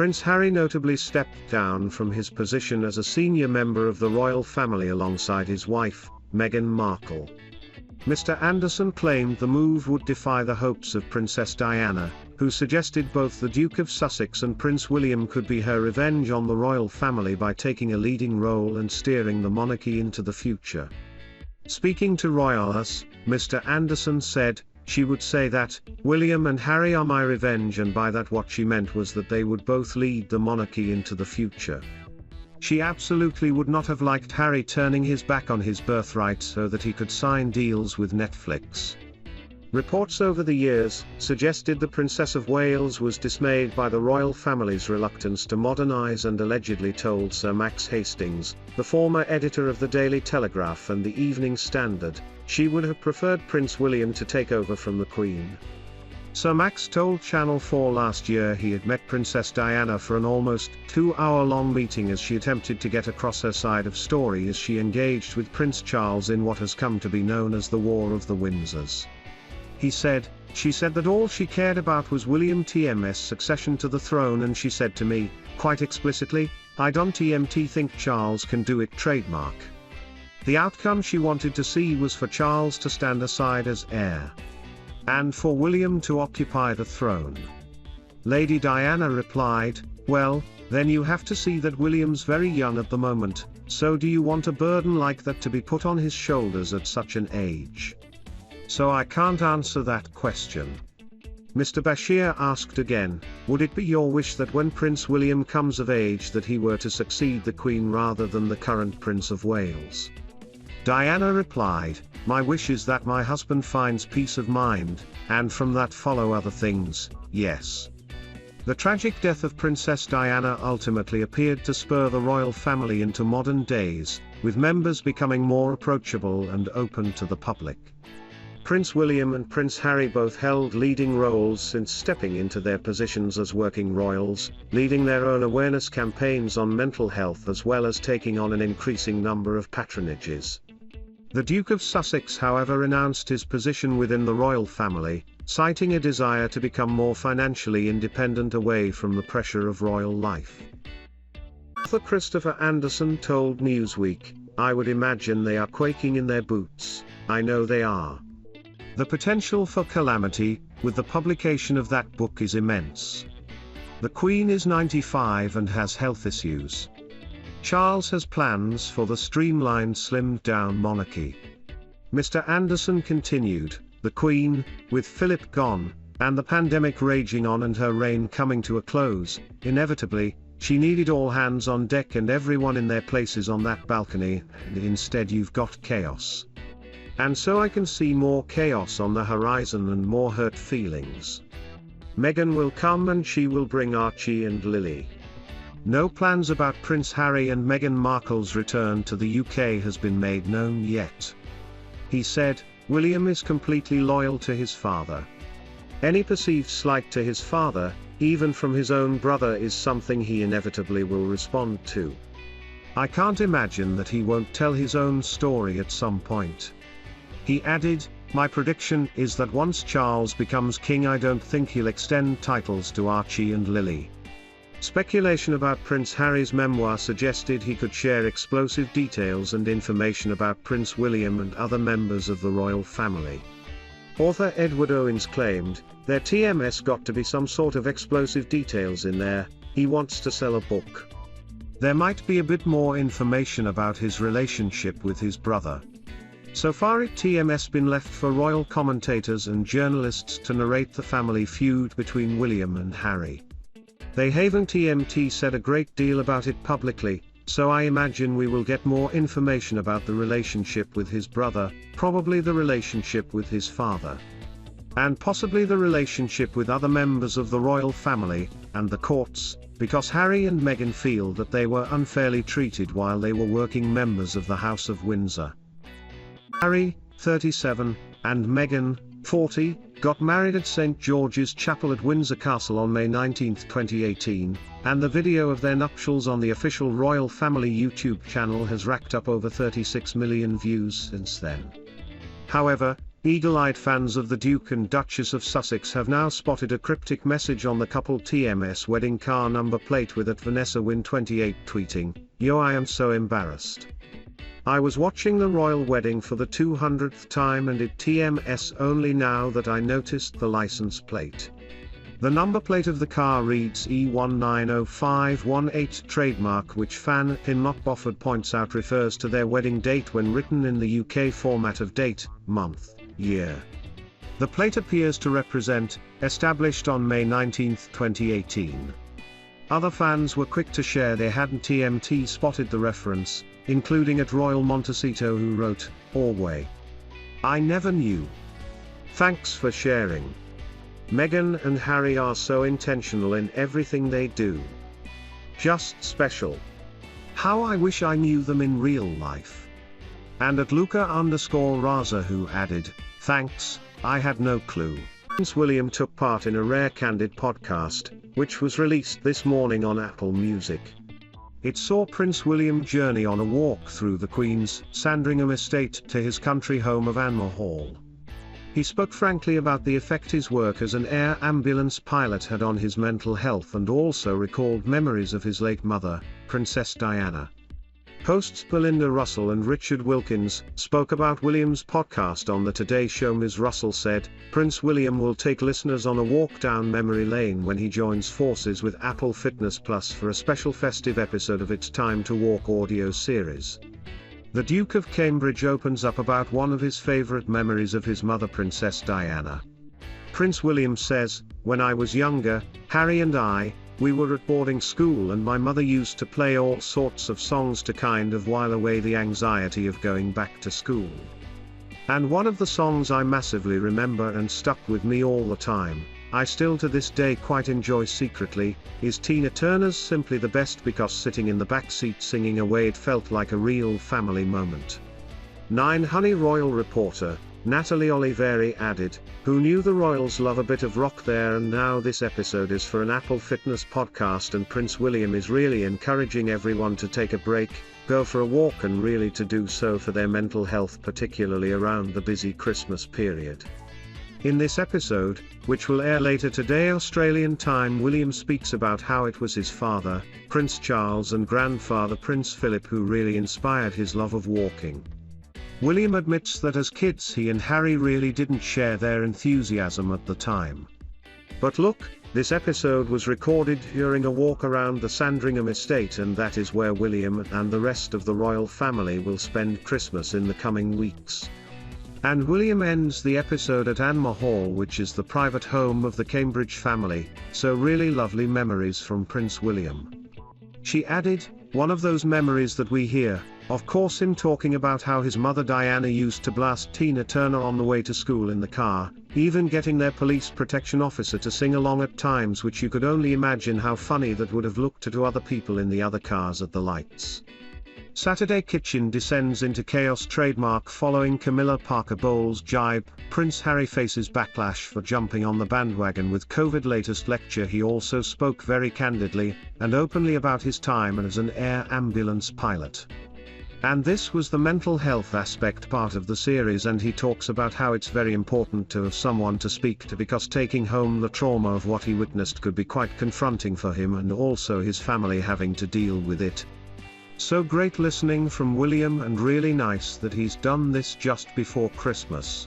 Prince Harry notably stepped down from his position as a senior member of the royal family alongside his wife, Meghan Markle. Mr. Anderson claimed the move would defy the hopes of Princess Diana, who suggested both the Duke of Sussex and Prince William could be her revenge on the royal family by taking a leading role and steering the monarchy into the future. Speaking to Royall Us, Mr. Anderson said, "She would say that, William and Harry are my revenge, and by that what she meant was that they would both lead the monarchy into the future. She absolutely would not have liked Harry turning his back on his birthright so that he could sign deals with Netflix." Reports over the years suggested the Princess of Wales was dismayed by the royal family's reluctance to modernise and allegedly told Sir Max Hastings, the former editor of the Daily Telegraph and the Evening Standard, she would have preferred Prince William to take over from the Queen. Sir Max told Channel 4 last year he had met Princess Diana for an almost 2-hour-long meeting as she attempted to get across her side of story as she engaged with Prince Charles in what has come to be known as the War of the Windsors. He said, "She said that all she cared about was William TM's succession to the throne, and she said to me, quite explicitly, I don't think Charles can do it trademark. The outcome she wanted to see was for Charles to stand aside as heir, and for William to occupy the throne." Lady Diana replied, "Well, then you have to see that William's very young at the moment, so do you want a burden like that to be put on his shoulders at such an age? So I can't answer that question." Mr. Bashir asked again, "Would it be your wish that when Prince William comes of age that he were to succeed the Queen rather than the current Prince of Wales?" Diana replied, "My wish is that my husband finds peace of mind, and from that follow other things, yes." The tragic death of Princess Diana ultimately appeared to spur the royal family into modern days, with members becoming more approachable and open to the public. Prince William and Prince Harry both held leading roles since stepping into their positions as working royals, leading their own awareness campaigns on mental health as well as taking on an increasing number of patronages. The Duke of Sussex, however, renounced his position within the royal family, citing a desire to become more financially independent away from the pressure of royal life. Author Christopher Anderson told Newsweek, "I would imagine they are quaking in their boots, I know they are. The potential for calamity, with the publication of that book, is immense. The Queen is 95 and has health issues. Charles has plans for the streamlined, slimmed-down monarchy." Mr. Anderson continued, "The Queen, with Philip gone, and the pandemic raging on and her reign coming to a close, inevitably, she needed all hands on deck and everyone in their places on that balcony, and instead you've got chaos. And so I can see more chaos on the horizon and more hurt feelings. Meghan will come and she will bring Archie and Lily. No plans about Prince Harry and Meghan Markle's return to the UK has been made known yet." He said, "William is completely loyal to his father. Any perceived slight to his father, even from his own brother, is something he inevitably will respond to. I can't imagine that he won't tell his own story at some point." He added, "My prediction is that once Charles becomes king, I don't think he'll extend titles to Archie and Lily." Speculation about Prince Harry's memoir suggested he could share explosive details and information about Prince William and other members of the royal family. Author Edward Owens claimed, "There TMS got to be some sort of explosive details in there, he wants to sell a book. There might be a bit more information about his relationship with his brother." So far it TMS been left for royal commentators and journalists to narrate the family feud between William and Harry. They haven't TMT said a great deal about it publicly, so I imagine we will get more information about the relationship with his brother, probably the relationship with his father, and possibly the relationship with other members of the royal family, and the courts, because Harry and Meghan feel that they were unfairly treated while they were working members of the House of Windsor. Harry, 37, and Meghan, 40, got married at St. George's Chapel at Windsor Castle on May 19, 2018, and the video of their nuptials on the official royal family YouTube channel has racked up over 36 million views since then. However, Eagle-eyed fans of the Duke and Duchess of Sussex have now spotted a cryptic message on the couple TMS wedding car number plate with @VanessaWin28 tweeting, "Yo, I am so embarrassed. I was watching the royal wedding for the 200th time and it TMS only now that I noticed the license plate." The number plate of the car reads E190518 trademark, which fan in Not Bofford points out refers to their wedding date when written in the UK format of date, month, year. The plate appears to represent, established on May 19, 2018. Other fans were quick to share they hadn't TMT spotted the reference, including at Royal Montecito, who wrote, "Orway. I never knew. Thanks for sharing. Meghan and Harry are so intentional in everything they do. Just special. How I wish I knew them in real life." And at Luca_Raza, who added, "Thanks, I had no clue." Prince William took part in a rare candid podcast, which was released this morning on Apple Music. It saw Prince William journey on a walk through the Queen's Sandringham estate to his country home of Anmer Hall. He spoke frankly about the effect his work as an air ambulance pilot had on his mental health and also recalled memories of his late mother, Princess Diana. Hosts Belinda Russell and Richard Wilkins spoke about William's podcast on the Today Show. Ms. Russell said, "Prince William will take listeners on a walk down memory lane when he joins forces with Apple Fitness Plus for a special festive episode of its Time to Walk audio series." The Duke of Cambridge opens up about one of his favourite memories of his mother, Princess Diana. Prince William says, "When I was younger, Harry and we were at boarding school and my mother used to play all sorts of songs to kind of while away the anxiety of going back to school. And one of the songs I massively remember and stuck with me all the time, I still to this day quite enjoy secretly, is Tina Turner's Simply the Best, because sitting in the back seat singing away it felt like a real family moment." 9 Honey Royal reporter, Natalie Oliveri added, "Who knew the royals love a bit of rock there, and now this episode is for an Apple Fitness podcast and Prince William is really encouraging everyone to take a break, go for a walk and really to do so for their mental health, particularly around the busy Christmas period." In this episode, which will air later today Australian time, William speaks about how it was his father, Prince Charles, and grandfather Prince Philip who really inspired his love of walking. William admits that as kids he and Harry really didn't share their enthusiasm at the time. But look, this episode was recorded during a walk around the Sandringham estate, and that is where William and the rest of the royal family will spend Christmas in the coming weeks. And William ends the episode at Anmer Hall, which is the private home of the Cambridge family, so really lovely memories from Prince William. She added, "One of those memories that we hear, of course, him talking about how his mother Diana used to blast Tina Turner on the way to school in the car, even getting their police protection officer to sing along at times, which you could only imagine how funny that would have looked to other people in the other cars at the lights." Saturday Kitchen descends into chaos trademark following Camilla Parker Bowles' jibe. Prince Harry faces backlash for jumping on the bandwagon with COVID latest lecture. He also spoke very candidly and openly about his time as an air ambulance pilot. And this was the mental health aspect part of the series, and he talks about how it's very important to have someone to speak to, because taking home the trauma of what he witnessed could be quite confronting for him and also his family having to deal with it. So great listening from William, and really nice that he's done this just before Christmas.